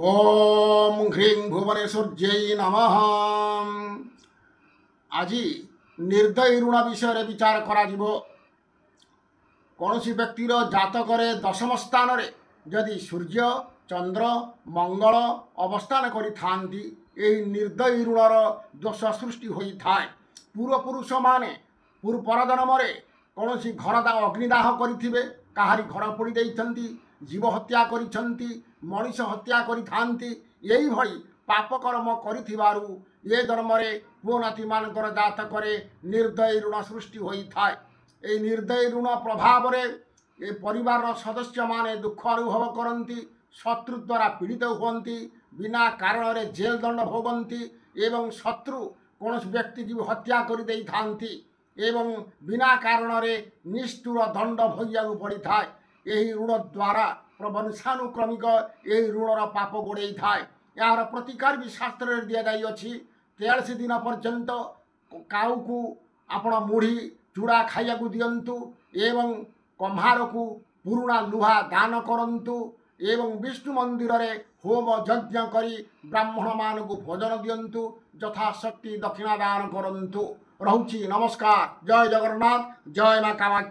ओम ह्रीं भुवनेश्वर्यै नमः। आज निर्दयी ऋण विषय विचार करा कौन व्यक्तिर जातक दशम स्थान जदि सूर्य चंद्र मंगल अवस्थान करि निर्दयी ऋणर दोष सृष्टि होता है। पूर्वपुरुष माने पूर्व परजन्म कौन घर अग्निदाह करें कहारी घर पोड़ी देइछन्ति, जीव हत्या करिछन्ति, मनीष हत्या करिथान्ति। यही भली पाप कर्म करिथिबारु ये जन्म पुओ नाती मानकर जातक निर्दयी ऋण सृष्टि होता है। ये निर्दयी ऋण प्रभाव ए परिवार सदस्य माने दुख अनुभव करती, शत्रु द्वारा पीड़ित होती, बिना कारण रे जेल दंड भोगती एवं शत्रु कौन व्यक्ति की हत्या कर दे थांती एवं बिना कारण रे निष्ठुर दंड भोगिया पड़ता है। यही ऋण द्वारा प्रवंशानुक्रमिक यही ऋणर पाप गोड़े थाए। यार प्रतिकार भी शास्त्र दि जाइए। 43 दिन पर्यंत काऊ को आपण मुढ़ी चूड़ा खाइया दिंतु एवं कम्हार को पुरुणा लुहा दान करंतु एवं विष्णु मंदिर रे होम यज्ञ करी ब्राह्मण मान को भोजन दिंतु, यथाशक्ति दक्षिणा दान करंतु। रहुछि नमस्कार। जय जगन्नाथ, जय मां कामाख्या।